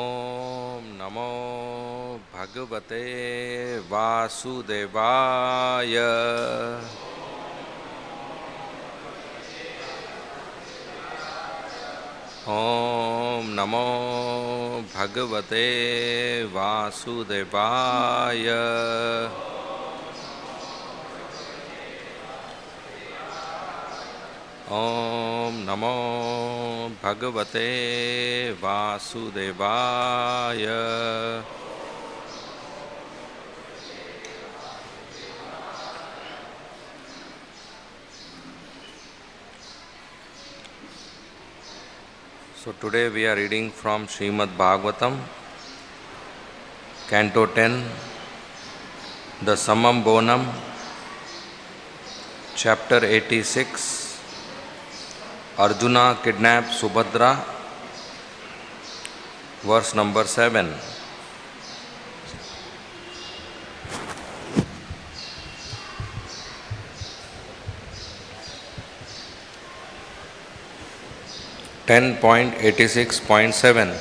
ओम नमो भगवते वासुदेवाय। ओम नमो भगवते वासुदेवाय। ओम नमो भगवते वासुदेवाय। So today we are reading from Srimad Bhagavatam, Canto 10, the Samam Bonam, Chapter 86. Arjuna kidnaps Subhadra, verse number 7. .86.7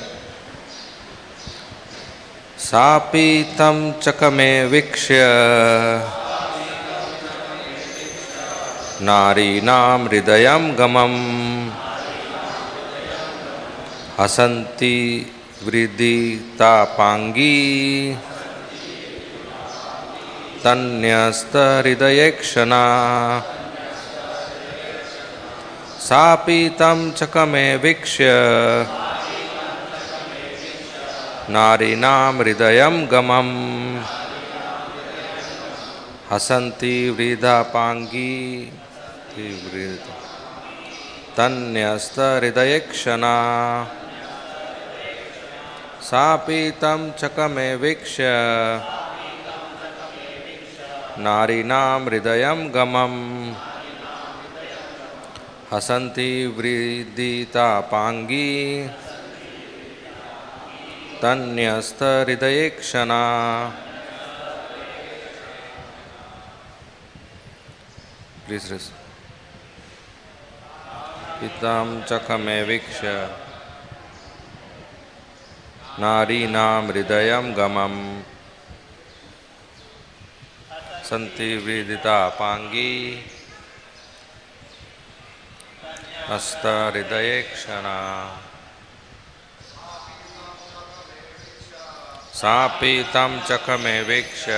सापि तं चकमे वीक्ष्य नारीणां हृदयं गमम् हसन्ति वृदितापाङ्गी तन्यस्तहृदयेक्षणा सापि तं चकमे वीक्ष्य नारीणां हृदयं गमम् हसन्ति वृद्धापाङ्गी तन्यस्तहृदयेक्षणा सापि तं चकमे वीक्ष्य नारीणां हृदयं गमम् हसन्ति वृदितापाङ्गी तन्यस्तहृदयेक्षणा. Please rest. पितां चकमे वीक्ष्य नारीणां हृदयं गमम् हसन्ति वृदितापाङ्गी हस्तहृदयेक्षणा सापि तं चकमे वीक्ष्य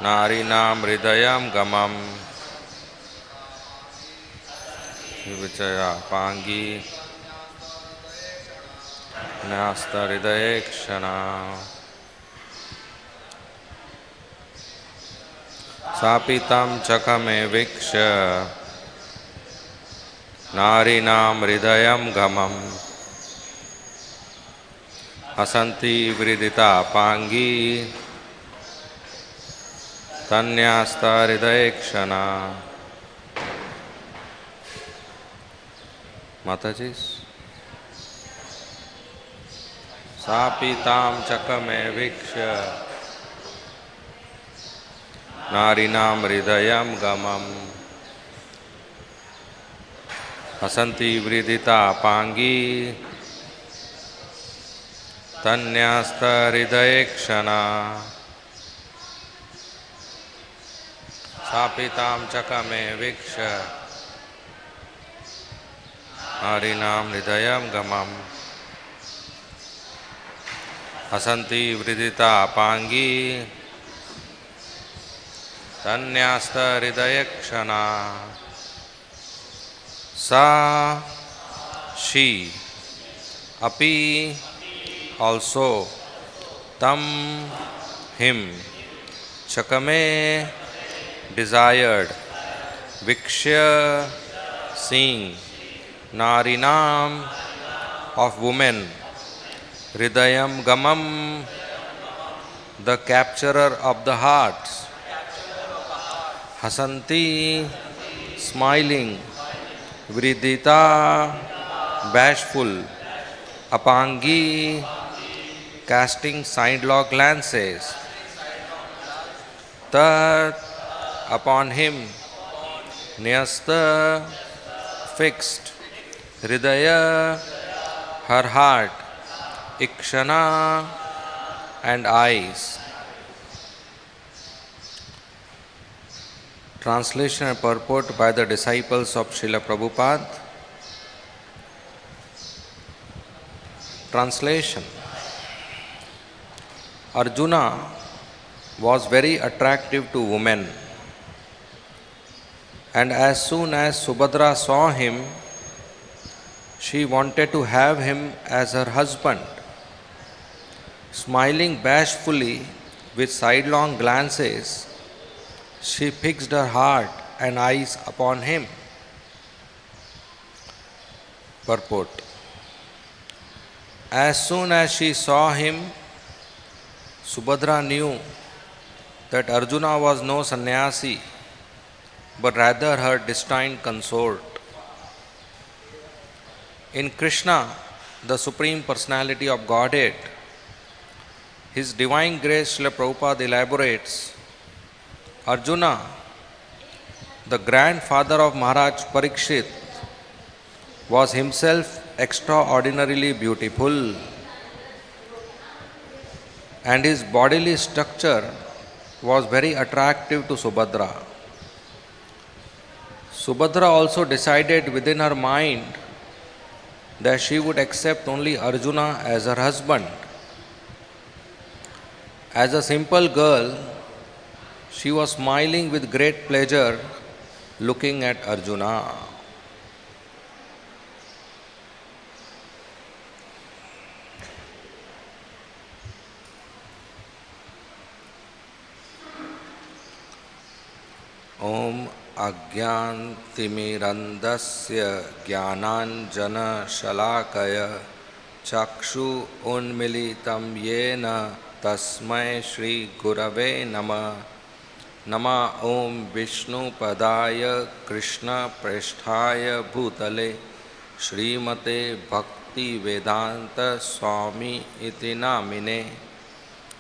नारीणां हृदयं गमम् विचयापाङ्गी हस्तहृदयेक्षणा सापि तं चकमे वीक्ष्य नारीणां हृदयं गमम् हसन्ति वृदितापाङ्गी तन्यस्तहृदयेक्षणा. माताजी सापि तां चकमे वीक्ष्य नारीणां हृदयं गमम् हसन्ति वृदितापाङ्गी तन्यस्तहृदयेक्षणा सापि तां चकमे वीक्ष्य नारीणां हृदयं गमम् हसन्ति वृदितापाङ्गी तन्यस्तहृदयेक्षणा. सा she api also tam him chakame desired vikshya seeing narinam of women hridayam gamam the capturer of the hearts hasanti smiling vridita bashful apangi casting sidelong glances tat upon him nyasta fixed hridaya her heart, ikshana, and eyes. Translation and purport by the disciples of Srila Prabhupada. Translation. Arjuna was very attractive to women, and as soon as Subhadra saw him, she wanted to have him as her husband. Smiling bashfully with sidelong glances, she fixed her heart and eyes upon him. Purport. As soon as she saw him, Subhadra knew that Arjuna was no sannyasi, but rather her destined consort. In Krishna, the Supreme Personality of Godhead, His Divine Grace Srila Prabhupada elaborates, Arjuna, the grandfather of Maharaj Parikshit, was himself extraordinarily beautiful, and his bodily structure was very attractive to Subhadra. Subhadra also decided within her mind that she would accept only Arjuna as her husband. As a simple girl, she was smiling with great pleasure looking at Arjuna. Om Agyantimirandasya Jnananjana Shalakaya Chakshu Unmilitam Yena Tasmai Shri Gurave Nama Nama Om Vishnu Padaya Krishna Preshthaya Bhutale Srimate Bhakti Vedanta Swami Iti Namine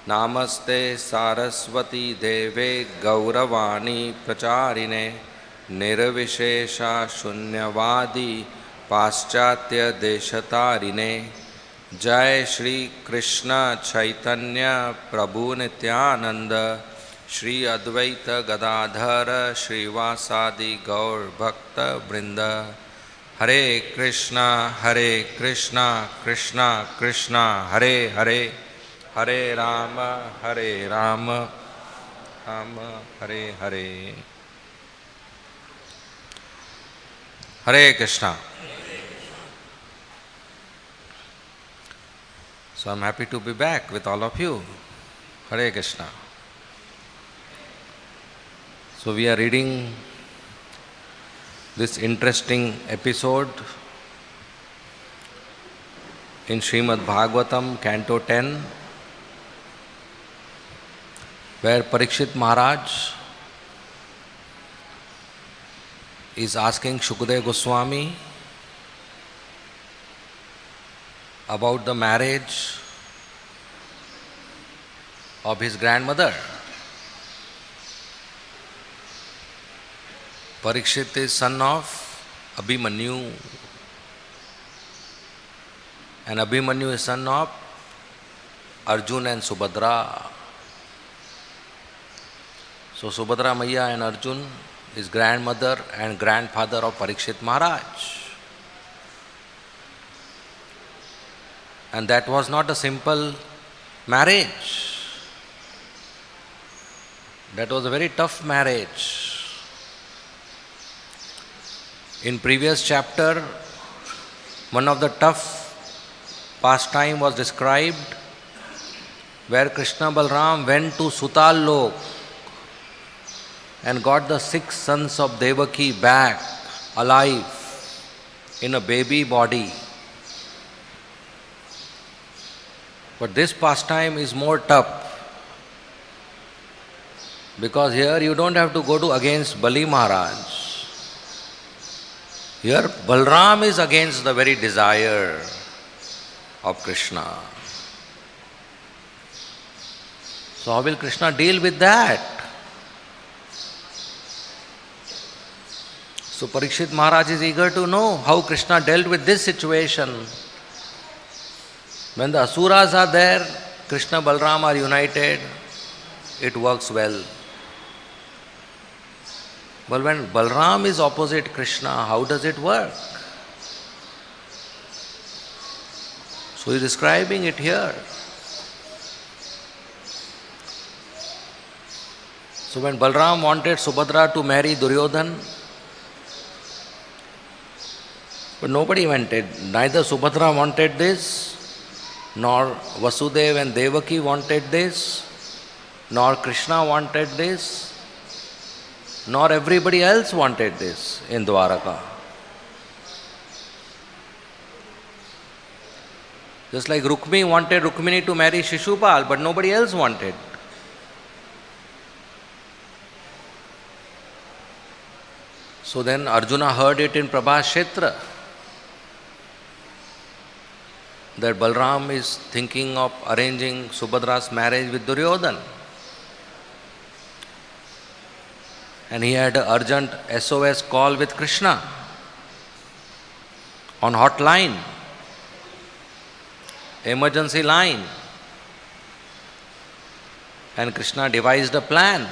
Namaste Saraswati Deve Gauravani Pracharine Nirvishesha Shunyavadi Paschatya Deshatarine Jai Shri Krishna Chaitanya Prabhu Nityananda Shri Advaita Gadadhara Srivasadi Gaur Bhakta Brinda Hare Krishna Krishna Krishna Hare Hare Hare Rama Rama Hare Hare. Hare Krishna. So I'm happy to be back with all of you. Hare Krishna. So we are reading this interesting episode in Srimad Bhagavatam, Canto 10, where Parikshit Maharaj is asking Shukadeva Goswami about the marriage of his grandmother. Parikshit is son of Abhimanyu, and Abhimanyu is son of Arjun and Subhadra. So Subhadra Maiya and Arjun is grandmother and grandfather of Parikshit Maharaj. And that was not a simple marriage. That was a very tough marriage. In previous chapter, one of the tough pastime was described where Krishna Balram went to Sutal Lok and got the 6 sons of Devaki back alive in a baby body. But this pastime is more tough, because here you don't have to go to against Bali Maharaj. Here Balram is against the very desire of Krishna. So how will Krishna deal with that? So Parikshit Maharaj is eager to know how Krishna dealt with this situation. When the asuras are there, Krishna, Balram are united, it works well. But when Balram is opposite Krishna, how does it work? So he is describing it here. So when Balram wanted Subhadra to marry Duryodhan, but nobody wanted, neither Subhadra wanted this, nor Vasudeva and Devaki wanted this, nor Krishna wanted this, nor everybody else wanted this in Dwaraka. Just like Rukmi wanted Rukmini to marry Shishupal, but nobody else wanted. So then Arjuna heard it in Prabhas Kshetra that Balram is thinking of arranging Subhadra's marriage with Duryodhan. And he had an urgent SOS call with Krishna on hotline, emergency line. And Krishna devised a plan.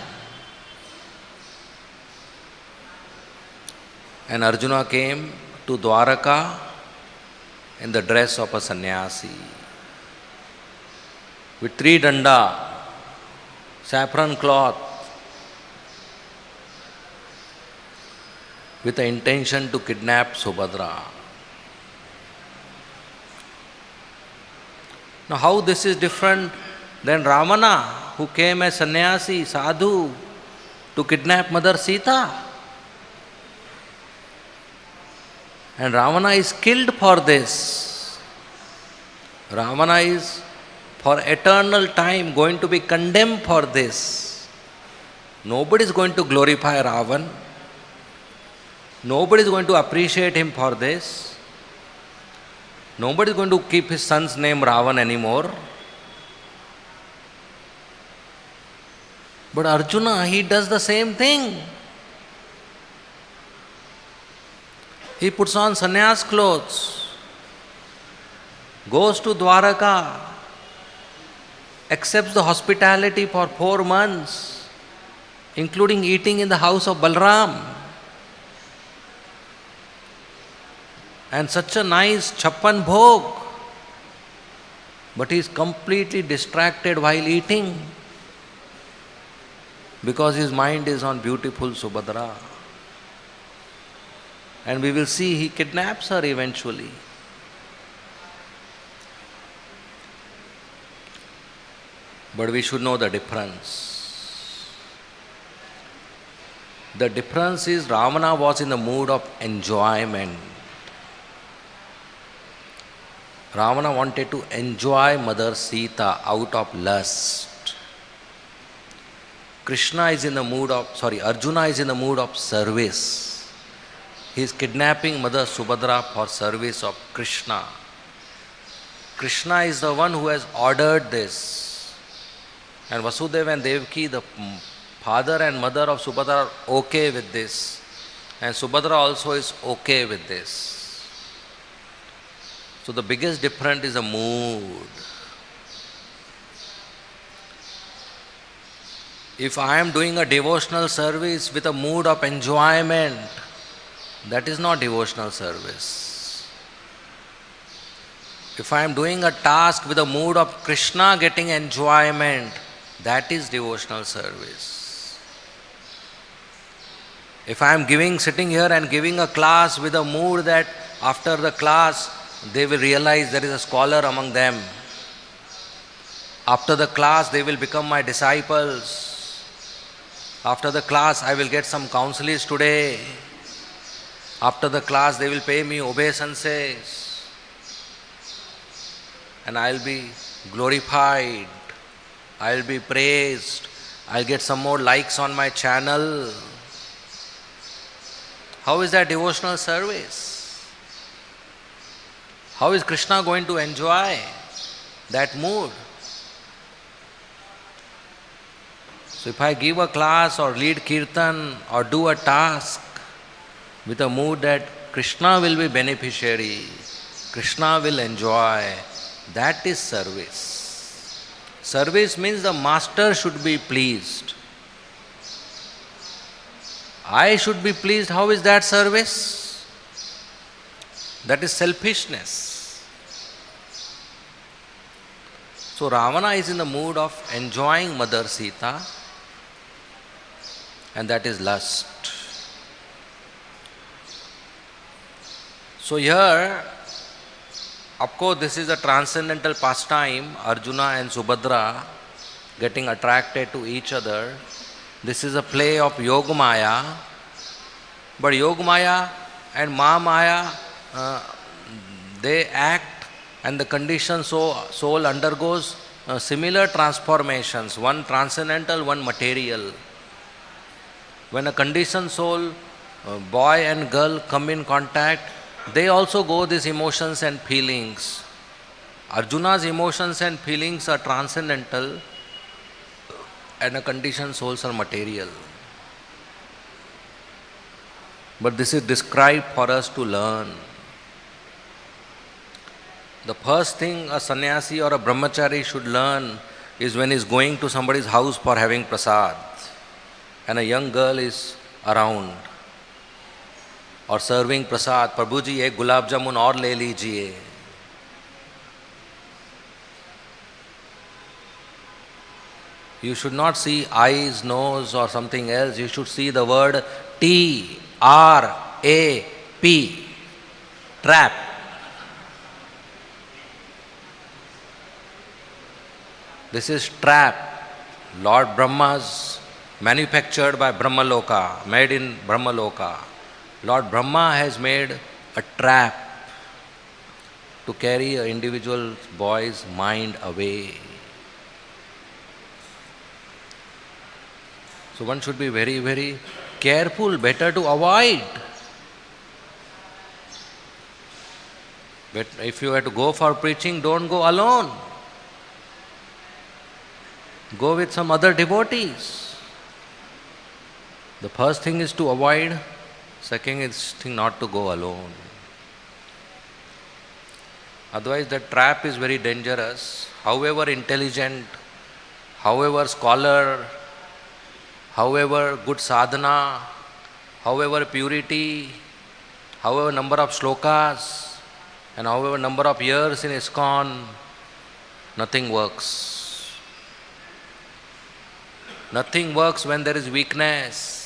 And Arjuna came to Dwaraka in the dress of a sannyasi, with 3 danda, saffron cloth, with the intention to kidnap Subhadra. Now how this is different than Ravana, who came as sannyasi, sadhu, to kidnap Mother Sita? And Ravana is killed for this. Ravana is for eternal time going to be condemned for this. Nobody is going to glorify Ravan. Nobody is going to appreciate him for this. Nobody is going to keep his son's name Ravan anymore. But Arjuna, he does the same thing. He puts on sannyas clothes, goes to Dwaraka, accepts the hospitality for 4 months, including eating in the house of Balram. And such a nice chappan bhog. But he is completely distracted while eating because his mind is on beautiful Subhadra. And we will see he kidnaps her eventually. But we should know the difference. The difference is Ravana was in the mood of enjoyment. Ravana wanted to enjoy Mother Sita out of lust. Arjuna is in the mood of service. He is kidnapping Mother Subhadra for service of Krishna. Krishna is the one who has ordered this. And Vasudeva and Devaki, the father and mother of Subhadra, are okay with this. And Subhadra also is okay with this. So the biggest difference is the mood. If I am doing a devotional service with a mood of enjoyment, that is not devotional service. If I am doing a task with a mood of Krishna getting enjoyment, that is devotional service. If I am sitting here and giving a class with a mood that after the class they will realize there is a scholar among them. After the class they will become my disciples. After the class I will get some counselees today. After the class they will pay me obeisances. And I will be glorified. I will be praised. I will get some more likes on my channel. How is that devotional service? How is Krishna going to enjoy that mood? So if I give a class or lead kirtan or do a task with a mood that Krishna will be beneficiary, Krishna will enjoy, That is service. Service means the master should be pleased. I should be pleased. How is that service? That is selfishness. So Ravana is in the mood of enjoying Mother Sita, and that is lust. So here, of course, this is a transcendental pastime, Arjuna and Subhadra getting attracted to each other. This is a play of Yogamaya, but Yogamaya and Mahamaya, they act, and the conditioned soul undergoes similar transformations, one transcendental, one material. When a conditioned soul, boy and girl, come in contact, they also go these emotions and feelings. Arjuna's emotions and feelings are transcendental, and a conditioned souls are material. But this is described for us to learn. The first thing a sannyasi or a brahmachari should learn is when he is going to somebody's house for having prasad, and a young girl is around, और serving प्रसाद, प्रभु जी एक गुलाब जामुन और ले लीजिए. You should not see eyes, nose or something else. You should see the word T-R-A-P, trap. This is trap. Lord Brahma's manufactured by Brahmaloka, made in Brahmaloka. Lord Brahma has made a trap to carry an individual boy's mind away. So one should be very, very careful, better to avoid. But if you have to go for preaching, don't go alone. Go with some other devotees. The first thing is to avoid. Second is not to go alone. Otherwise the trap is very dangerous. However intelligent, however scholar, however good sadhana, however purity, however number of shlokas, and however number of years in ISKCON, nothing works. Nothing works when there is weakness.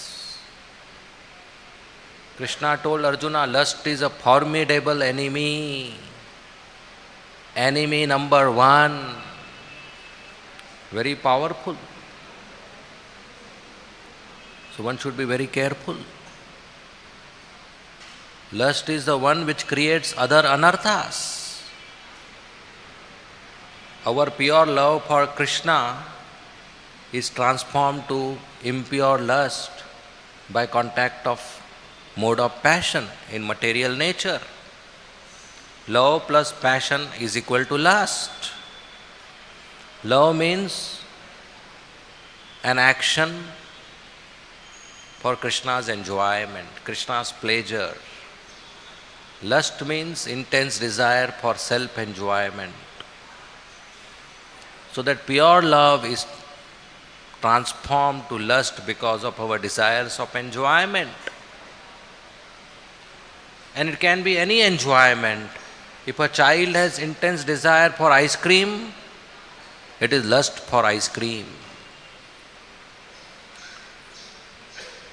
Krishna told Arjuna, lust is a formidable enemy. Enemy number one. Very powerful. So one should be very careful. Lust is the one which creates other anarthas. Our pure love for Krishna is transformed to impure lust by contact of mode of passion in material nature. Love plus passion is equal to lust. Love means an action for Krishna's enjoyment, Krishna's pleasure. Lust means intense desire for self-enjoyment. So that pure love is transformed to lust because of our desires of enjoyment. And it can be any enjoyment. If a child has intense desire for ice cream, it is lust for ice cream.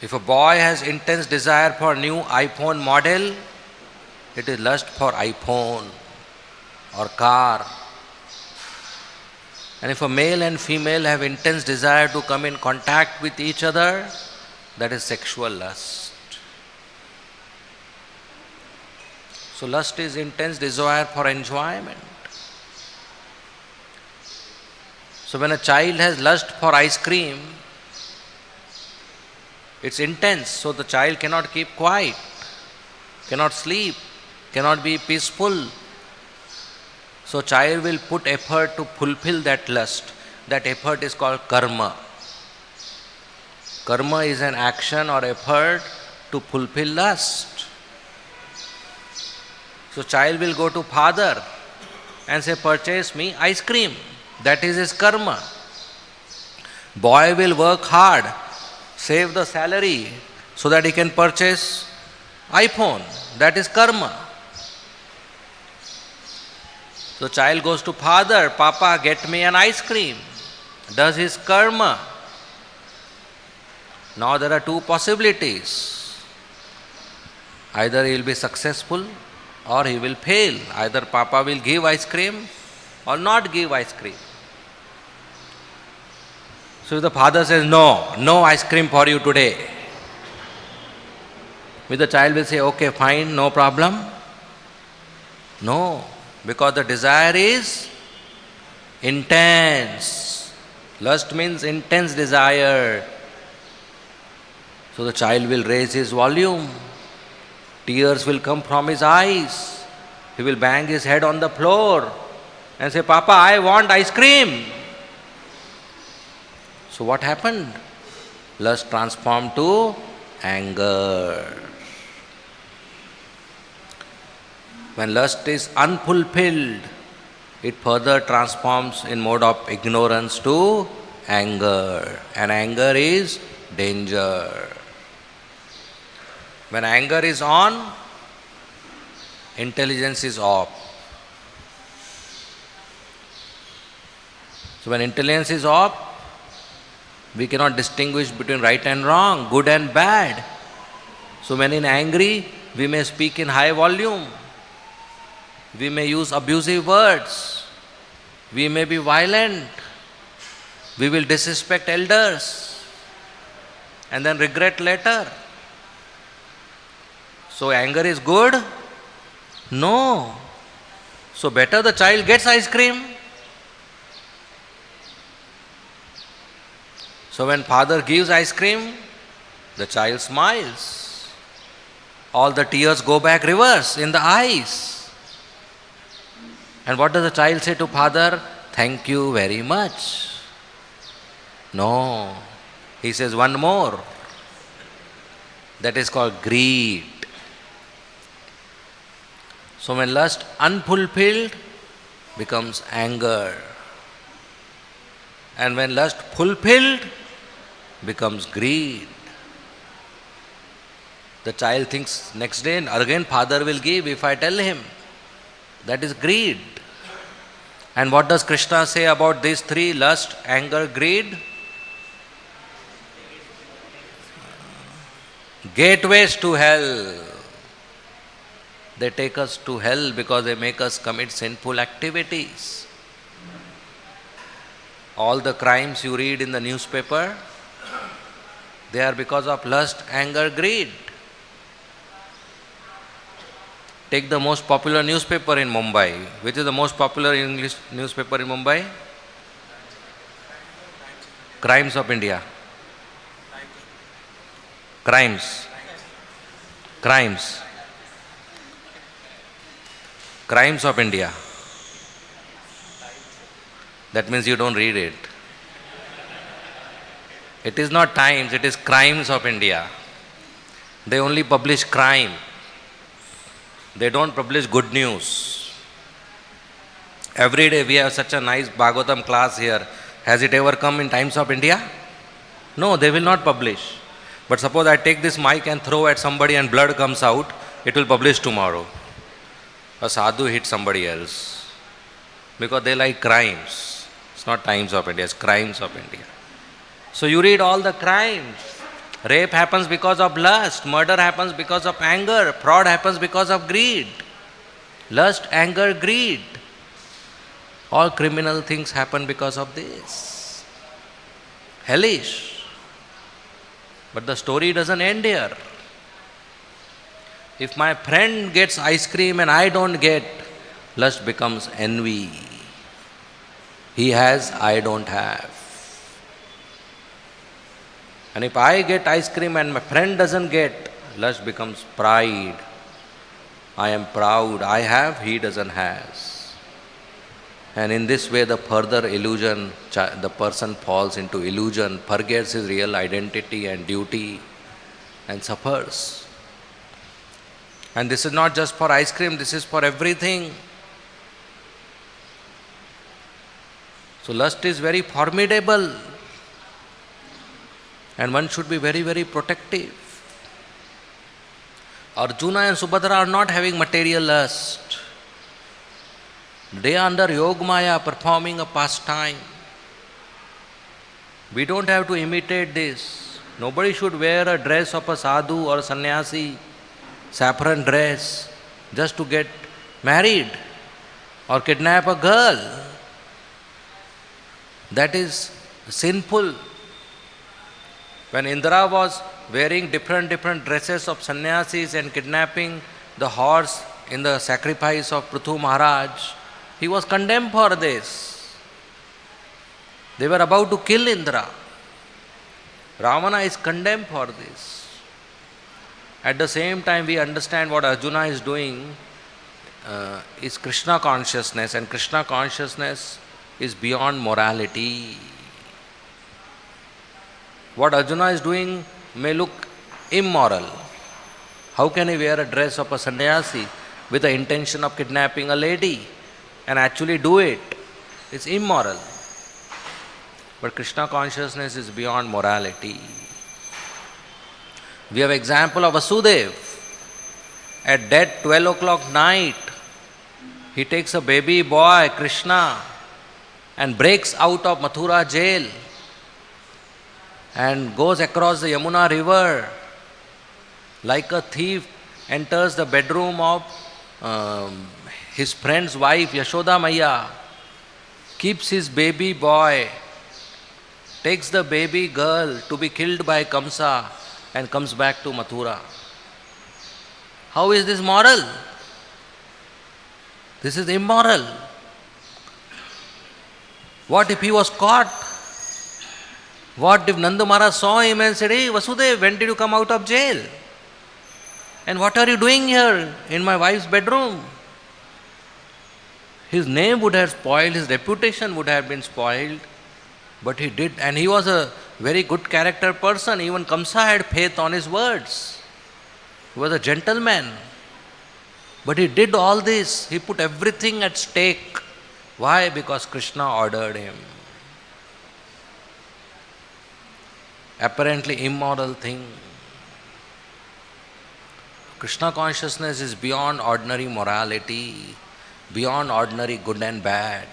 If a boy has intense desire for new iPhone model, it is lust for iPhone or car. And if a male and female have intense desire to come in contact with each other, that is sexual lust. So lust is intense desire for enjoyment. So when a child has lust for ice cream, it's intense, so the child cannot keep quiet, cannot sleep, cannot be peaceful. So child will put effort to fulfill that lust. That effort is called karma. Karma is an action or effort to fulfill lust. So child will go to father and say, purchase me ice cream. That is his karma. Boy will work hard, save the salary so that he can purchase iPhone. That is karma. So child goes to father, Papa, get me an ice cream. Does his karma. Now there are two possibilities. Either he will be successful or he will fail. Either Papa will give ice cream or not give ice cream. So if the father says, no ice cream for you today, the child will say, okay, fine, no problem. No, because the desire is intense. Lust means intense desire. So the child will raise his volume. Tears will come from his eyes. He will bang his head on the floor and say, Papa, I want ice cream. So what happened? Lust transformed to anger. When lust is unfulfilled, it further transforms in mode of ignorance to anger. And anger is danger. When anger is on, intelligence is off. So when intelligence is off, we cannot distinguish between right and wrong, good and bad. So when in angry, we may speak in high volume. We may use abusive words. We may be violent. We will disrespect elders and then regret later. So anger is good? No. So better the child gets ice cream. So when father gives ice cream, the child smiles. All the tears go back reverse in the eyes. And what does the child say to father? Thank you very much. No. He says one more. That is called greed. So when lust unfulfilled becomes anger. And when lust fulfilled becomes greed. The child thinks next day again father will give if I tell him. That is greed. And what does Krishna say about these three? Lust, anger, greed? Gateways to hell. They take us to hell because they make us commit sinful activities. All the crimes you read in the newspaper, they are because of lust, anger, greed. Take the most popular newspaper in Mumbai. Which is the most popular English newspaper in Mumbai? Crimes of India. Crimes. Crimes. Crimes of India. That means you don't read it. It is not Times, it is Crimes of India. They only publish crime. They don't publish good news. Every day we have such a nice Bhagavatam class here. Has it ever come in Times of India? No, they will not publish. But suppose I take this mic and throw at somebody and blood comes out, it will publish tomorrow. A sadhu hit somebody else. Because they like crimes. It's not Times of India, it's Crimes of India. So you read all the crimes. Rape happens because of lust. Murder happens because of anger. Fraud happens because of greed. Lust, anger, greed. All criminal things happen because of this. Hellish. But the story doesn't end here. If my friend gets ice cream and I don't get, lust becomes envy. He has, I don't have. And if I get ice cream and my friend doesn't get, lust becomes pride. I am proud, I have, he doesn't have. And in this way the further illusion, the person falls into illusion, forgets his real identity and duty and suffers. And this is not just for ice cream, this is for everything. So lust is very formidable and one should be very, very protective. Arjuna and Subhadra are not having material lust. They are under Yogmaya performing a pastime. We don't have to imitate this. Nobody should wear a dress of a sadhu or a sannyasi, saffron dress, just to get married or kidnap a girl. That is sinful. When Indra was wearing different dresses of sannyasis and kidnapping the horse in the sacrifice of Prithu Maharaj, he was condemned for this. They were about to kill Indra. Ravana is condemned for this. At the same time, we understand what Arjuna is doing is Krishna consciousness, and Krishna consciousness is beyond morality. What Arjuna is doing may look immoral. How can he wear a dress of a sannyasi with the intention of kidnapping a lady and actually do it? It's immoral. But Krishna consciousness is beyond morality. We have example of Vasudev. At dead 12 o'clock night, he takes a baby boy, Krishna, and breaks out of Mathura jail and goes across the Yamuna river like a thief, enters the bedroom of his friend's wife, Yashoda Maya, keeps his baby boy, takes the baby girl to be killed by Kamsa and comes back to Mathura. How is this moral? This is immoral. What if he was caught? What if Nanda Maharaj saw him and said, "Hey Vasudev, when did you come out of jail? And what are you doing here in my wife's bedroom?" His name would have spoiled, his reputation would have been spoiled. But he did, and he was a very good character person. Even Kamsa had faith on his words. He was a gentleman. But he did all this. He put everything at stake. Why? Because Krishna ordered him. Apparently immoral thing. Krishna consciousness is beyond ordinary morality, beyond ordinary good and bad.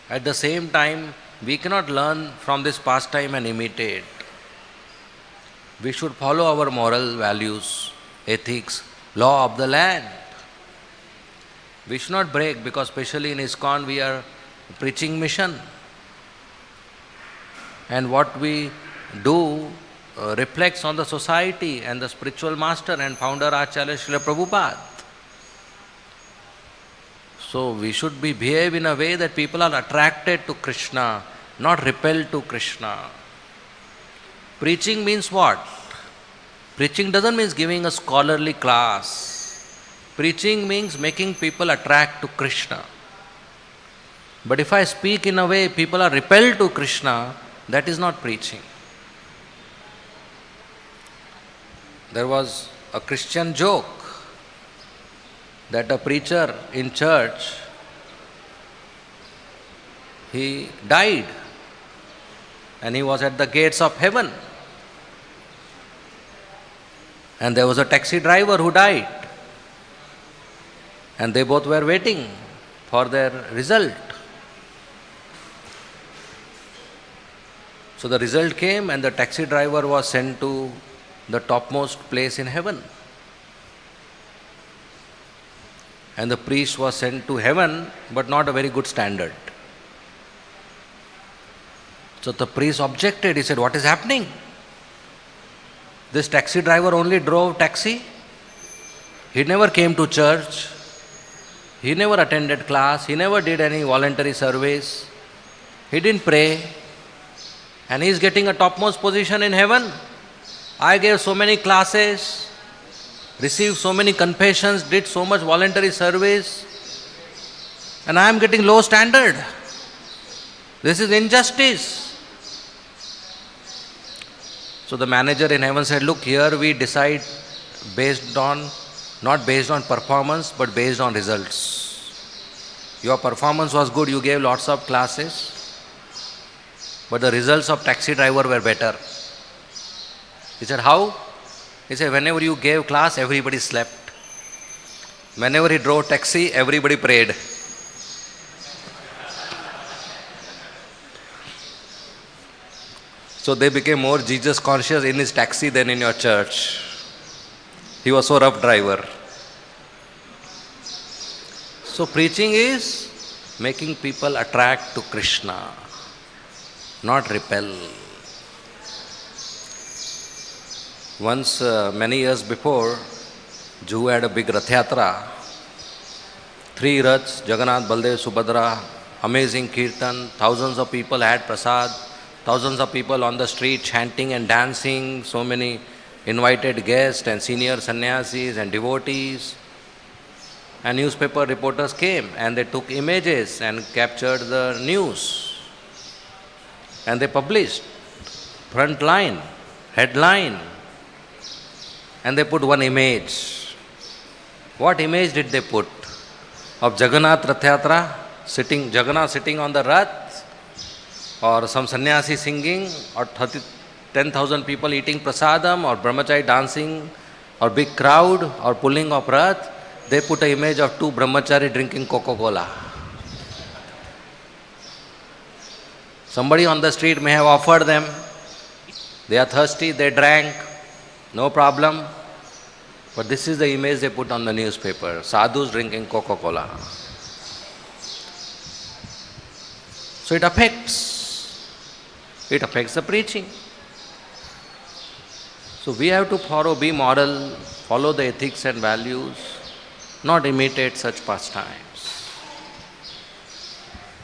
At the same time, we cannot learn from this pastime and imitate. We should follow our moral values, ethics, law of the land. We should not break, because especially in ISKCON we are preaching mission. And what we do reflects on the society and the spiritual master and founder Acharya Srila Prabhupada. So we should behave in a way that people are attracted to Krishna, not repelled to Krishna. Preaching means what? Preaching doesn't mean giving a scholarly class. Preaching means making people attract to Krishna. But if I speak in a way people are repelled to Krishna, that is not preaching. There was a Christian joke that a preacher in church, he died and he was at the gates of heaven. And there was a taxi driver who died. And they both were waiting for their result. So the result came and the taxi driver was sent to the topmost place in heaven. And the priest was sent to heaven, but not a very good standard. So the priest objected. He said, "What is happening? This taxi driver only drove taxi. He never came to church. He never attended class. He never did any voluntary service. He didn't pray. And he is getting a topmost position in heaven. I gave so many classes, received so many confessions, did so much voluntary service, and I am getting low standard. This is injustice." So the manager in heaven said, "Look, here we decide not based on performance, but based on results. Your performance was good, you gave lots of classes, but the results of taxi driver were better. He said, how? He said, whenever you gave class, everybody slept. Whenever he drove taxi, everybody prayed. So they became more Jesus conscious in his taxi than in your church. He was so rough driver. So preaching is making people attract to Krishna, not repel. Once, many years before, Juhu had a big Rath Yatra. 3 Raths, Jagannath, Baldev, Subhadra, amazing kirtan, thousands of people had prasad, thousands of people on the street chanting and dancing, so many invited guests and senior sannyasis and devotees. And newspaper reporters came and they took images and captured the news. And they published front line, headline, and they put one image. What image did they put? Of Jagannath Rath Yatra, Jagannath sitting on the Rath, or some sannyasi singing, or 10,000 people eating prasadam, or brahmachari dancing, or big crowd, or pulling of Rath. They put an image of 2 brahmachari drinking Coca-Cola. Somebody on the street may have offered them. They are thirsty, they drank, no problem. But this is the image they put on the newspaper, sadhus drinking Coca-Cola. So it affects the preaching. So we have to be moral, follow the ethics and values, not imitate such pastimes.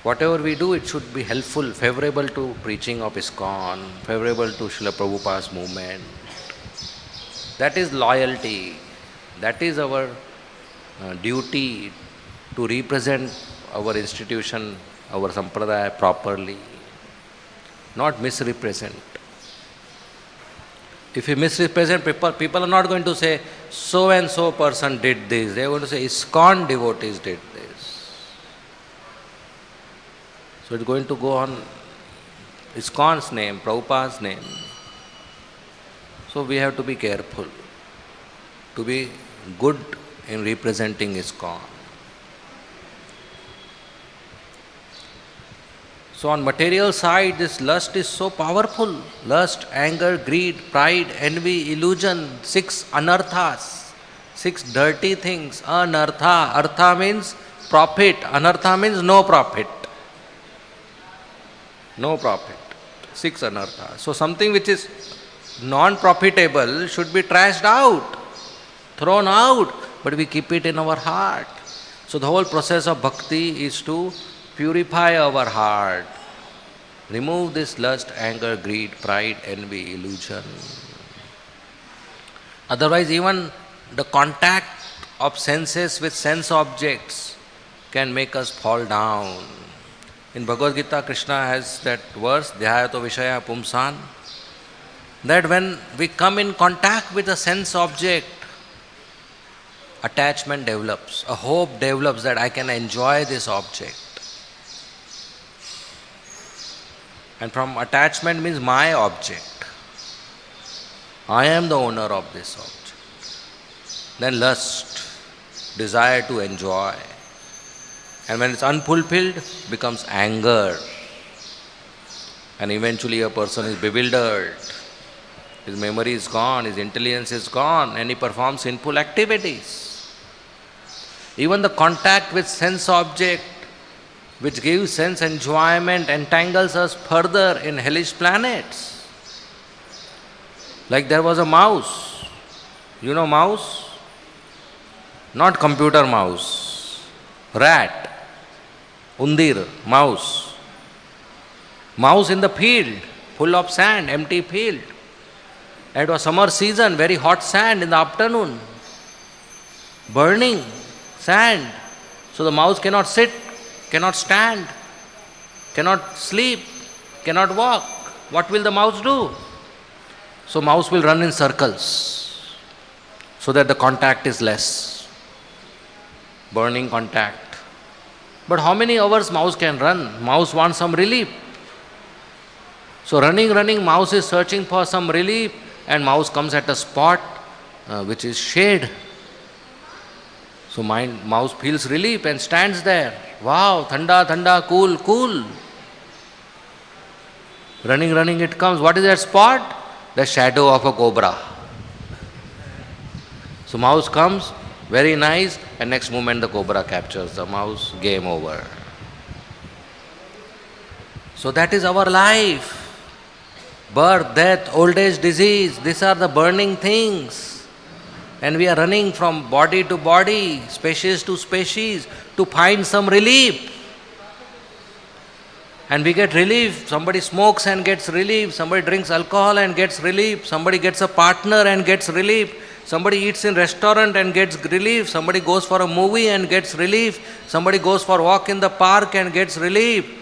Whatever we do, it should be helpful, favorable to preaching of ISKCON, favorable to Srila Prabhupada's movement. That is loyalty. That is our duty to represent our institution, our sampradaya properly, not misrepresent. If you misrepresent, people are not going to say, so and so person did this. They are going to say, ISKCON devotees did this. So it's going to go on ISKCON's name, Prabhupada's name. So we have to be careful, to be good in representing ISKCON. So on material side, this lust is so powerful. Lust, anger, greed, pride, envy, illusion, 6 anarthas, 6 dirty things. Anartha, artha means profit, anartha means no profit. No profit. 6 anarthas. So something which is non-profitable should be trashed out, thrown out, but we keep it in our heart. So the whole process of bhakti is to purify our heart, remove this lust, anger, greed, pride, envy, illusion. Otherwise, even the contact of senses with sense objects can make us fall down. In Bhagavad-gita, Krishna has that verse, Dhyayato Vishaya Pumsan, that when we come in contact with a sense object, attachment develops, a hope develops that I can enjoy this object. And from attachment means my object. I am the owner of this object. Then lust, desire to enjoy. And when it's unfulfilled, becomes anger. And eventually a person is bewildered. His memory is gone, his intelligence is gone, and he performs sinful activities. Even the contact with sense object, which gives sense enjoyment, entangles us further in hellish planets. Like there was a mouse. You know mouse? Not computer mouse. Rat. Undir, mouse. Mouse in the field, full of sand, empty field. And it was summer season, very hot sand in the afternoon. Burning sand. So the mouse cannot sit, cannot stand, cannot sleep, cannot walk. What will the mouse do? So mouse will run in circles so that the contact is less. Burning contact. But how many hours mouse can run? Mouse wants some relief. So running, mouse is searching for some relief, and mouse comes at a spot which is shade. So mouse feels relief and stands there. Wow, thanda, cool. Running, it comes. What is that spot? The shadow of a cobra. So mouse comes, very nice, and next moment the cobra captures the mouse, game over. So that is our life. Birth, death, old age, disease, these are the burning things. And we are running from body to body, species to species, to find some relief. And we get relief. Somebody smokes and gets relief. Somebody drinks alcohol and gets relief. Somebody gets a partner and gets relief. Somebody eats in restaurant and gets relief. Somebody goes for a movie and gets relief. Somebody goes for a walk in the park and gets relief.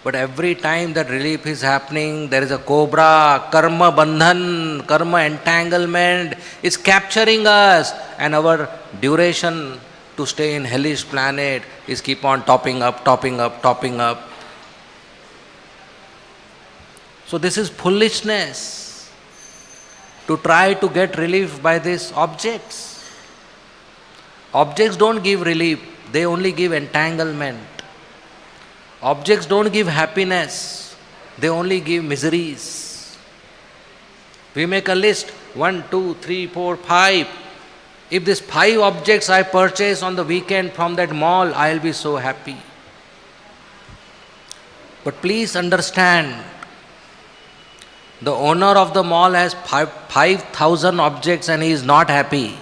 But every time that relief is happening, there is a cobra, karma bandhan, karma entanglement is capturing us, and our duration to stay in hellish planet is keep on topping up. So this is foolishness to try to get relief by these objects. Objects don't give relief, they only give entanglement. Objects don't give happiness, they only give miseries. We make a list, 1, 2, 3, 4, 5. If these 5 objects I purchase on the weekend from that mall, I'll be so happy. But please understand, the owner of the mall has 5,000 objects and he is not happy.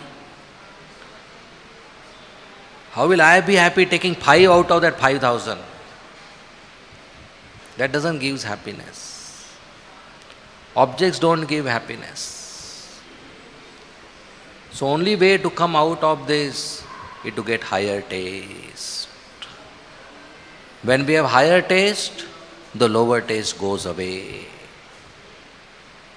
How will I be happy taking 5 out of that 5,000? That doesn't give happiness. Objects don't give happiness. So only way to come out of this is to get higher taste. When we have higher taste, the lower taste goes away.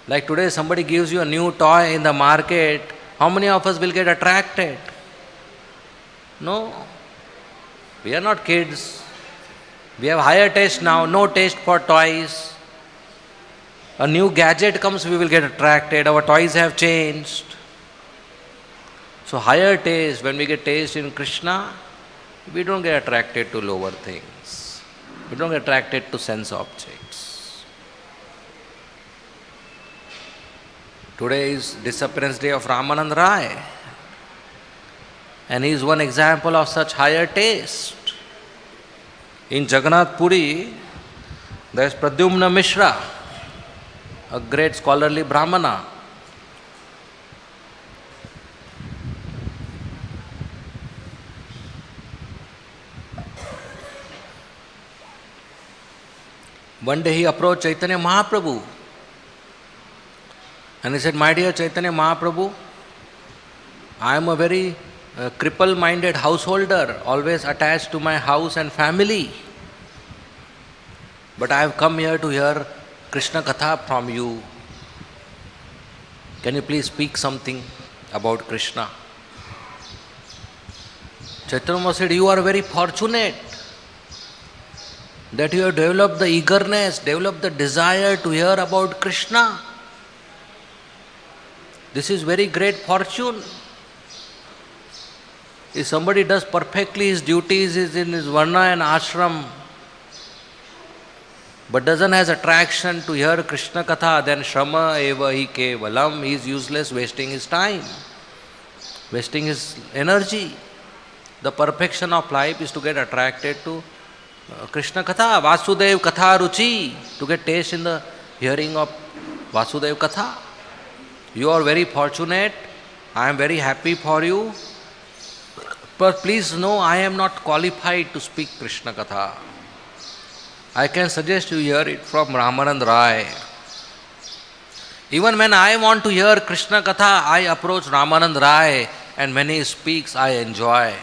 Like today somebody gives you a new toy in the market, how many of us will get attracted? No. We are not kids. We have higher taste now, no taste for toys. A new gadget comes, we will get attracted. Our toys have changed. So higher taste, when we get taste in Krishna, we don't get attracted to lower things. We don't get attracted to sense objects. Today is disappearance day of Ramanand Rai. And he is one example of such higher taste. In Jagannath Puri, there is Pradyumna Mishra, a great scholarly Brahmana. One day he approached Chaitanya Mahaprabhu and he said, "My dear Chaitanya Mahaprabhu, I am a very cripple-minded householder, always attached to my house and family. But I have come here to hear Krishna Katha from you. Can you please speak something about Krishna?" Chaitanya Mahaprabhu said, "You are very fortunate that you have developed the eagerness, developed the desire to hear about Krishna. This is very great fortune. If somebody does perfectly his duties, is in his varna and ashram, but doesn't has attraction to hear Krishna Katha, then Shrama eva hi kevalam, he is useless, wasting his time, wasting his energy. The perfection of life is to get attracted to Krishna Katha, Vasudev Katha Ruchi, to get taste in the hearing of Vasudev Katha. You are very fortunate, I am very happy for you. But please know, I am not qualified to speak Krishna Katha. I can suggest you hear it from Ramanand Rai. Even when I want to hear Krishna Katha, I approach Ramanand Rai, and when he speaks, I enjoy.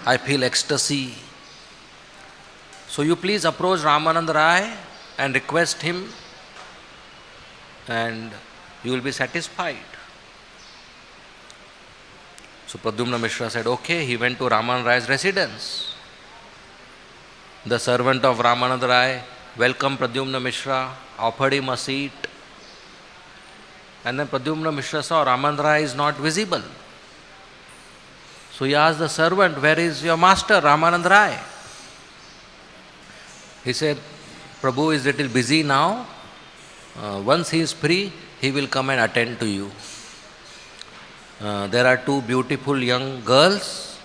I feel ecstasy. So you please approach Ramanand Rai and request him, and you will be satisfied." So Pradyumna Mishra said, okay. He went to Ramanand Rai's residence. The servant of Ramananda Rai welcomed Pradyumna Mishra, offered him a seat. And then Pradyumna Mishra saw Ramananda Rai is not visible. So he asked the servant, where is your master, Ramananda Rai? He said, Prabhu is little busy now. Once he is free, he will come and attend to you. There are two beautiful young girls,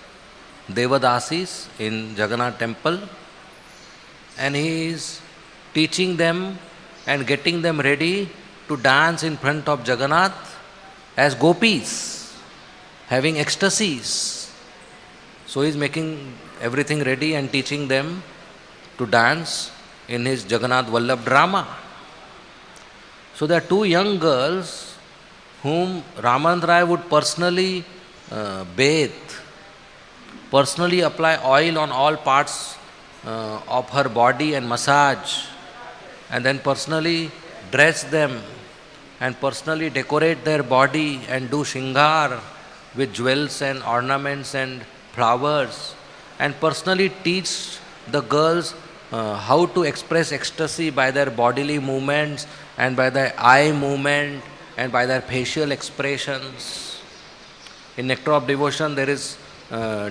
Devadasis, in Jagannath temple, and he is teaching them and getting them ready to dance in front of Jagannath as gopis, having ecstasies. So he is making everything ready and teaching them to dance in his Jagannath Vallabh drama. So there are two young girls whom Ramananda Rai would personally bathe, personally apply oil on all parts of her body and massage, and then personally dress them and personally decorate their body and do Sringar with jewels and ornaments and flowers, and personally teach the girls how to express ecstasy by their bodily movements and by their eye movement and by their facial expressions. In Nectar of Devotion, there is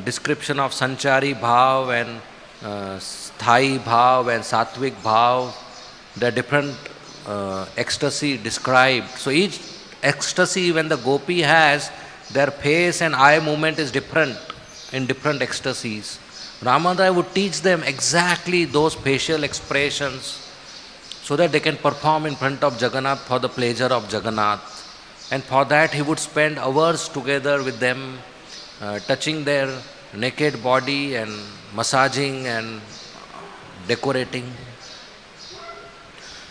description of Sanchari Bhav and Sthai Bhav and Sattvic Bhav. There are different ecstasy described. So each ecstasy when the gopi has, their face and eye movement is different in different ecstasies. Ramananda would teach them exactly those facial expressions so that they can perform in front of Jagannath for the pleasure of Jagannath. And for that he would spend hours together with them, touching their naked body and massaging and decorating.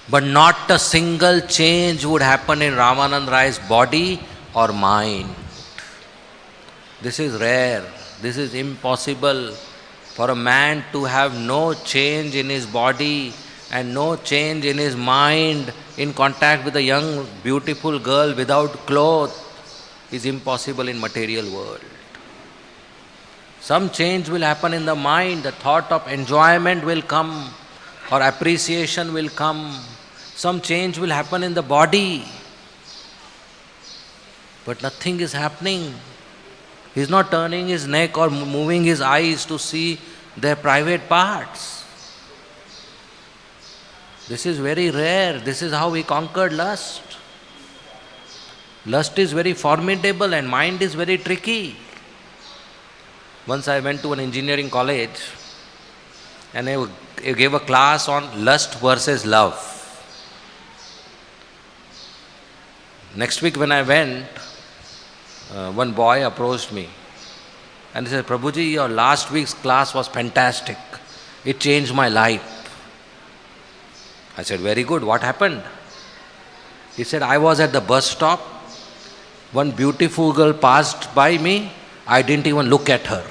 But not a single change would happen in Ramananda Rai's body or mind. This is rare. This is impossible for a man to have no change in his body and no change in his mind in contact with a young beautiful girl without clothes is impossible in material world. Some change will happen in the mind, the thought of enjoyment will come or appreciation will come. Some change will happen in the body, but nothing is happening. He is not turning his neck or moving his eyes to see their private parts. This is very rare. This is how he conquered lust. Lust is very formidable and mind is very tricky. Once I went to an engineering college and I gave a class on lust versus love. Next week when I went, one boy approached me and he said, Prabhuji, your last week's class was fantastic. It changed my life. I said, very good, what happened? He said, I was at the bus stop. One beautiful girl passed by me. I didn't even look at her.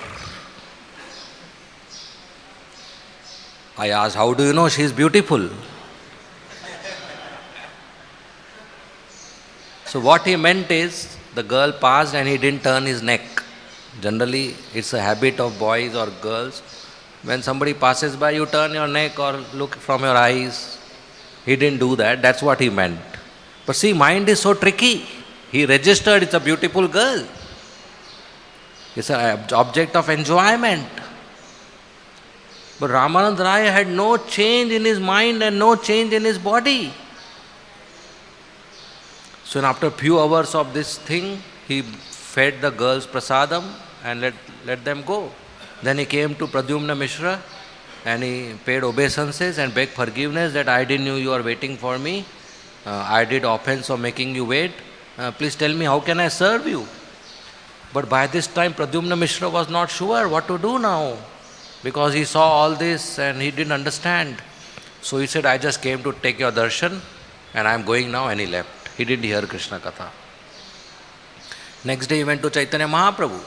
I asked, how do you know she is beautiful? So what he meant is, the girl passed and he didn't turn his neck. Generally, it's a habit of boys or girls. When somebody passes by, you turn your neck or look from your eyes. He didn't do that. That's what he meant. But see, mind is so tricky. He registered it's a beautiful girl. It's an object of enjoyment. But Ramananda Rai had no change in his mind and no change in his body. So after a few hours of this thing, he fed the girls prasadam and let them go. Then he came to Pradyumna Mishra and he paid obeisances and begged forgiveness that I didn't know you are waiting for me. I did offense of making you wait. Please tell me how can I serve you? But by this time Pradyumna Mishra was not sure what to do now, because he saw all this and he didn't understand. So he said, I just came to take your darshan and I am going now, and he left. He didn't hear Krishna Katha. Next day he went to Chaitanya Mahaprabhu.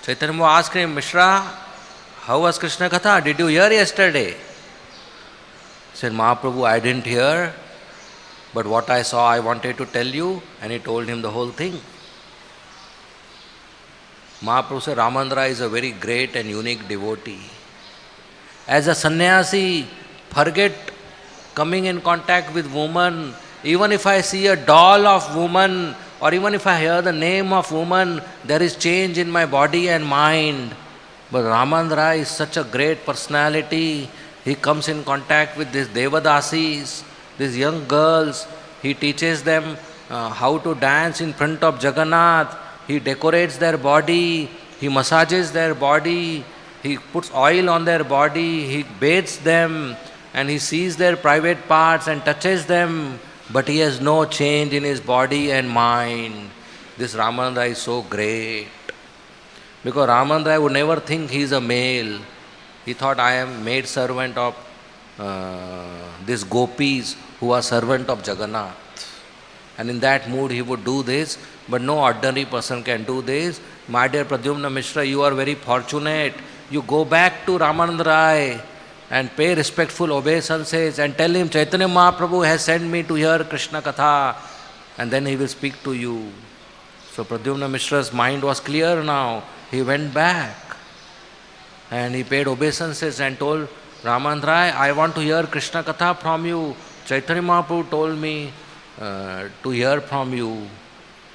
Chaitanya Mahaprabhu asked him, Mishra, how was Krishna Katha? Did you hear yesterday? He said, Mahaprabhu, I didn't hear, but what I saw I wanted to tell you, and he told him the whole thing. Mahaprabhu said, Ramananda is a very great and unique devotee. As a sannyasi, forget coming in contact with woman. Even if I see a doll of woman, or even if I hear the name of woman, there is change in my body and mind. But Ramananda is such a great personality. He comes in contact with these Devadasis, these young girls. He teaches them how to dance in front of Jagannath. He decorates their body. He massages their body. He puts oil on their body. He bathes them. And he sees their private parts and touches them. But he has no change in his body and mind. This Ramananda is so great. Because Ramananda would never think he is a male. He thought, I am maid servant of these gopis who are servant of Jagannath. And in that mood he would do this, but no ordinary person can do this. My dear Pradyumna Mishra, you are very fortunate. You go back to Ramananda Rai and pay respectful obeisances and tell him Chaitanya Mahaprabhu has sent me to hear Krishna Katha, and then he will speak to you. So Pradyumna Mishra's mind was clear now. He went back and he paid obeisances and told Ramananda Rai, I want to hear Krishna Katha from you. Chaitanya Mahaprabhu told me to hear from you.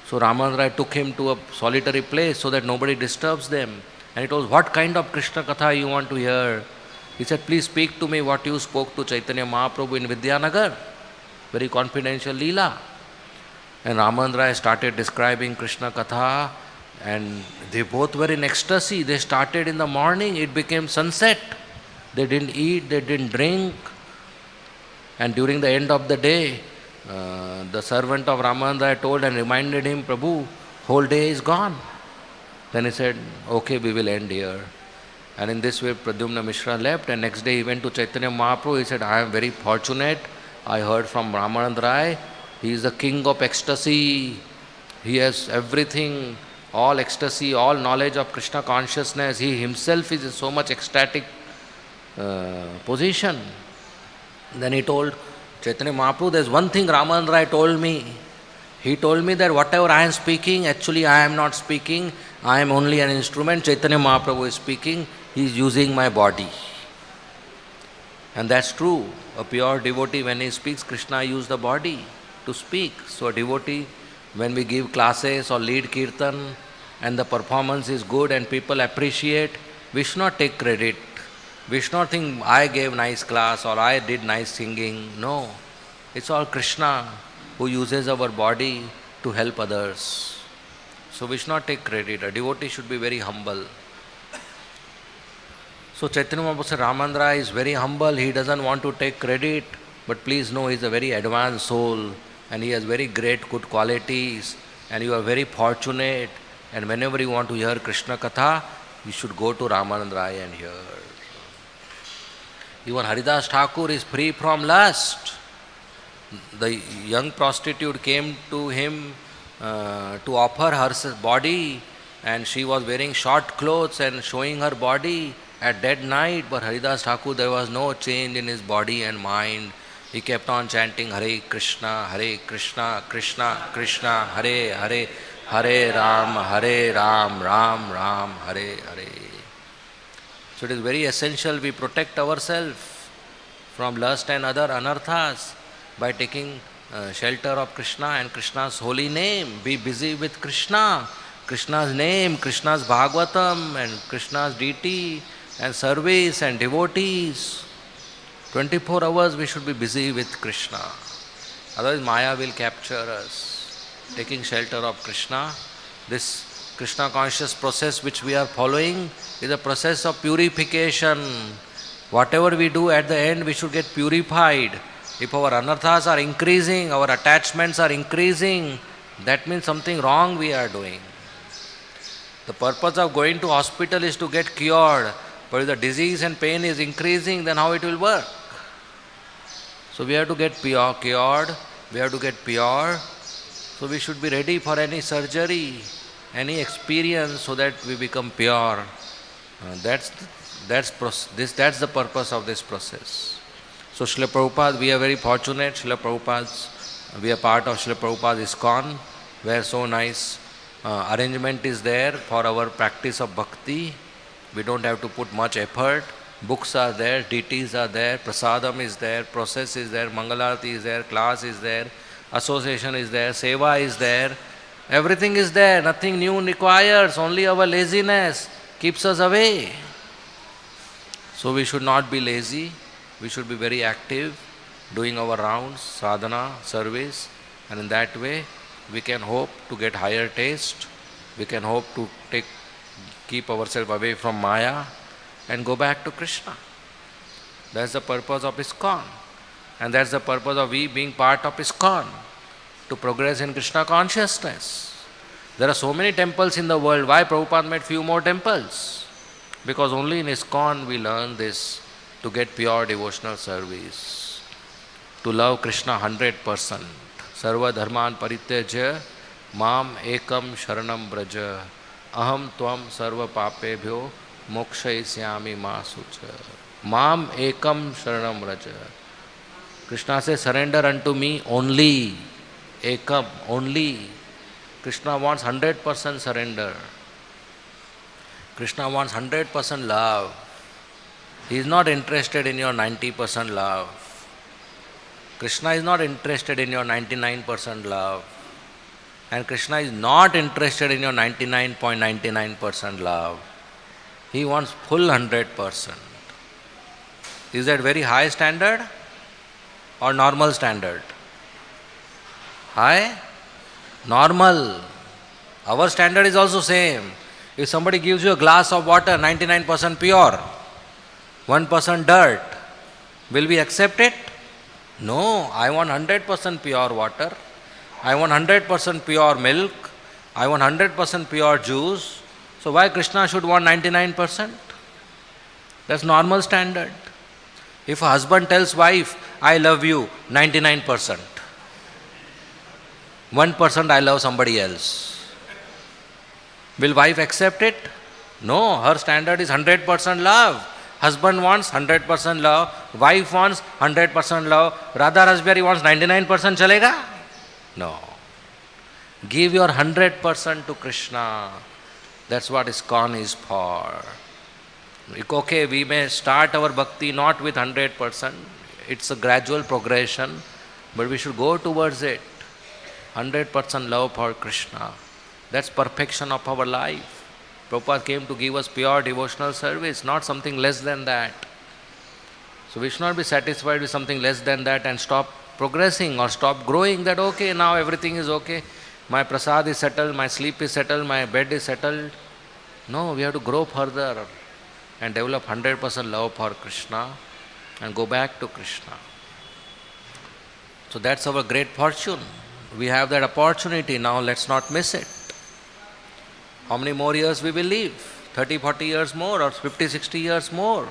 So Ramananda Rai took him to a solitary place so that nobody disturbs them. And he told, what kind of Krishna Katha you want to hear? He said, please speak to me what you spoke to Chaitanya Mahaprabhu in Vidyanagar. Very confidential Leela. And Ramananda Rai started describing Krishna Katha, and they both were in ecstasy. They started in the morning, it became sunset. They didn't eat, they didn't drink. And during the end of the day, the servant of Ramananda Rai told and reminded him, Prabhu, whole day is gone. Then he said, okay, we will end here. And in this way, Pradyumna Mishra left, and next day he went to Chaitanya Mahaprabhu. He said, I am very fortunate. I heard from Ramananda Rai. He is the king of ecstasy. He has everything, all ecstasy, all knowledge of Krishna consciousness. He himself is in so much ecstatic position. Then he told Chaitanya Mahaprabhu, there is one thing Ramananda Rai told me. He told me that whatever I am speaking, actually I am not speaking. I am only an instrument. Chaitanya Mahaprabhu is speaking. He is using my body. And that's true. A pure devotee, when he speaks, Krishna uses the body to speak. So a devotee, when we give classes or lead kirtan and the performance is good and people appreciate, we should not take credit. We should not think I gave nice class or I did nice singing. No. It's all Krishna who uses our body to help others. So we should not take credit. A devotee should be very humble. So Chaitanya Mahaprabhu said, Ramananda Rai is very humble. He doesn't want to take credit. But please know he is a very advanced soul. And he has very great good qualities. And you are very fortunate. And whenever you want to hear Krishna Katha, you should go to Ramananda Rai and hear. Even Haridas Thakur is free from lust. The young prostitute came to him to offer her body, and she was wearing short clothes and showing her body at dead night. But Haridas Thakur, there was no change in his body and mind. He kept on chanting Hare Krishna, Krishna Krishna, Hare Hare, Hare Ram, Ram Ram, Hare Hare. So it is very essential we protect ourselves from lust and other anarthas by taking shelter of Krishna and Krishna's holy name. Be busy with Krishna, Krishna's name, Krishna's Bhagavatam and Krishna's deity and service and devotees. 24 hours we should be busy with Krishna. Otherwise Maya will capture us. Taking shelter of Krishna, this Krishna conscious process which we are following is a process of purification. Whatever we do at the end, we should get purified. If our anarthas are increasing, our attachments are increasing, that means something wrong we are doing. The purpose of going to hospital is to get cured. But if the disease and pain is increasing, then how it will work? So we have to get cured, we have to get pure. So we should be ready for any surgery, any experience, so that we become pure. That's the purpose of this process. So Srila Prabhupada, we are very fortunate. Srila Prabhupada's, we are part of Srila Prabhupada's ISKCON, where so nice arrangement is there for our practice of bhakti. We don't have to put much effort. Books are there, deities are there, prasadam is there, process is there, Mangalarati is there, class is there, association is there, seva is there. Everything is there, nothing new requires, only our laziness keeps us away. So we should not be lazy, we should be very active, doing our rounds, sadhana, service, and in that way we can hope to get higher taste, we can hope to keep ourselves away from Maya and go back to Krishna. That's the purpose of ISKCON, and that's the purpose of we being part of ISKCON, to progress in Krishna consciousness. There are so many temples in the world. Why Prabhupada made few more temples? Because only in ISKCON we learn this, to get pure devotional service, to love Krishna 100%. Sarva dharman parityajya mam ekam sharanam braja aham tvam sarva papebhyo mokshayisyami ma sucha. Mam ekam sharanam braja. Krishna says, surrender unto me only. Ekam, only. Krishna wants 100% surrender. Krishna wants 100% love. He is not interested in your 90% love. Krishna is not interested in your 99% love. And Krishna is not interested in your 99.99% love. He wants full 100%. Is that very high standard or normal standard? High? Normal. Our standard is also same. If somebody gives you a glass of water, 99% pure, 1% dirt, will we accept it? No, I want 100% pure water. I want 100% pure milk. I want 100% pure juice. So why Krishna should want 99%? That's normal standard. If a husband tells wife, I love you, 99%. 1% I love somebody else. Will wife accept it? No, her standard is 100% love. Husband wants 100% love, wife wants 100% love, Radha Rasbihari wants 99%, chalega? No. Give your 100% to Krishna. That's what ISKCON is for. Okay, we may start our bhakti not with 100%, it's a gradual progression, but we should go towards it. 100% love for Krishna. That's perfection of our life. Prabhupada came to give us pure devotional service, not something less than that. So we should not be satisfied with something less than that and stop progressing or stop growing, that okay, now everything is okay. My prasad is settled, my sleep is settled, my bed is settled. No, we have to grow further and develop 100% love for Krishna and go back to Krishna. So that's our great fortune. We have that opportunity now, let's not miss it. How many more years we will live? 30, 40 years more or 50, 60 years more?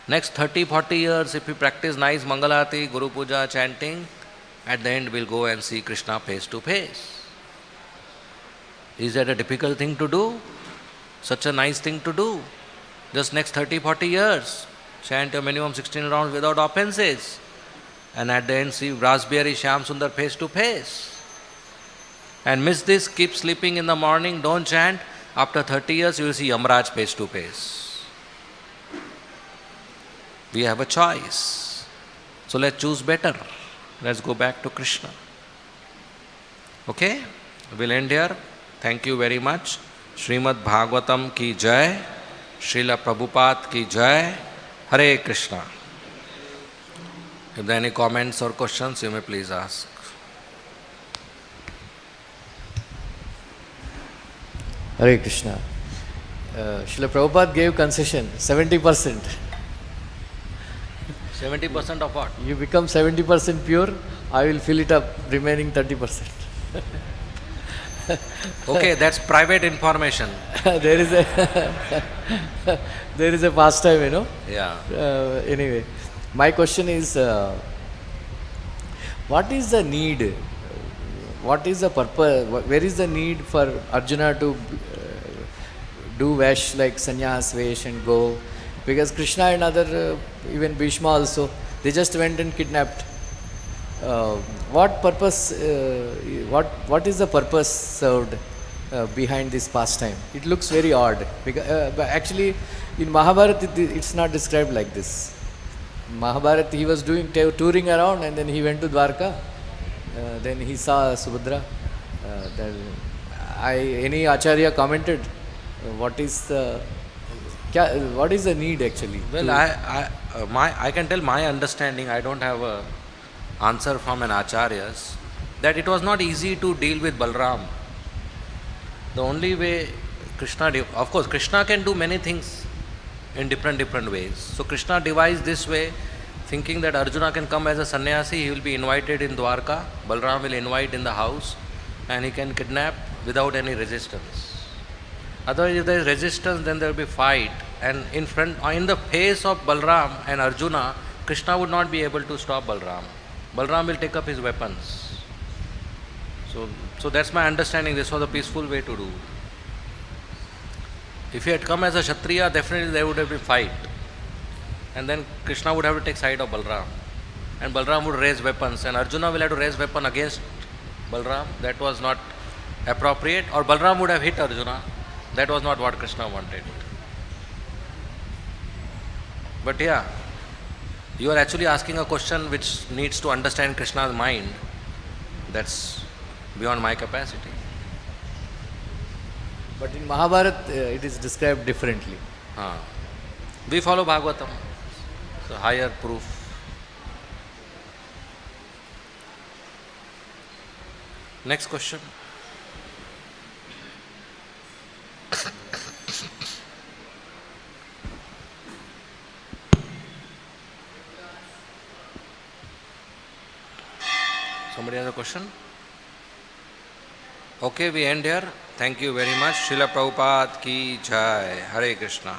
Next 30, 40 years, if we practice nice Mangalati, Guru Puja, chanting, at the end we'll go and see Krishna face to face. Is that a difficult thing to do? Such a nice thing to do. Just next 30, 40 years, chant a minimum 16 rounds without offenses. And at the end see Rasbihari Shyam Sundar face to face. And miss this, keep sleeping in the morning, don't chant. After 30 years, you will see Yamraj face to face. We have a choice. So let's choose better. Let's go back to Krishna. Okay? We'll end here. Thank you very much. Srimad Bhagavatam ki jai. Srila Prabhupada ki jai. Hare Krishna. If there are any comments or questions, you may please ask. Hare Krishna. Srila Prabhupada gave concession, 70%. 70% of what? You become 70% pure, I will fill it up, remaining 30%. Okay, that's private information. There is a pastime, you know. Yeah. Anyway, my question is, what is the need? What is the purpose? Where is the need for Arjuna to do Vash like sannyas, Vesh and go? Because Krishna and other, even Bhishma also, they just went and kidnapped. What purpose, what is the purpose served behind this pastime. It looks very odd. But actually, in Mahabharata, it's not described like this. In Mahabharata, he was doing touring around, and then he went to Dwarka. Then he saw Subhadra. Any acharya commented what is the need actually? Well, I can tell my understanding. I don't have a answer from an acharyas that it was not easy to deal with Balram. The only way of course, Krishna can do many things in different ways. So Krishna devised this way, thinking that Arjuna can come as a sannyasi, he will be invited in Dwarka, Balram will invite in the house, and he can kidnap without any resistance. Otherwise, if there is resistance, then there will be fight, and in the face of Balram and Arjuna, Krishna would not be able to stop Balram. Balram will take up his weapons. So that's my understanding. This was a peaceful way to do. If he had come as a Kshatriya, definitely there would have been fight. And then Krishna would have to take side of Balram. And Balram would raise weapons. And Arjuna will have to raise weapon against Balram. That was not appropriate. Or Balram would have hit Arjuna. That was not what Krishna wanted. But yeah, you are actually asking a question which needs to understand Krishna's mind. That's beyond my capacity. But in Mahabharata, it is described differently. We follow Bhagavatam, so higher proof. Next question. Somebody has a question? Okay, we end here. Thank you very much. Srila Prabhupada ki jai. Hare Krishna.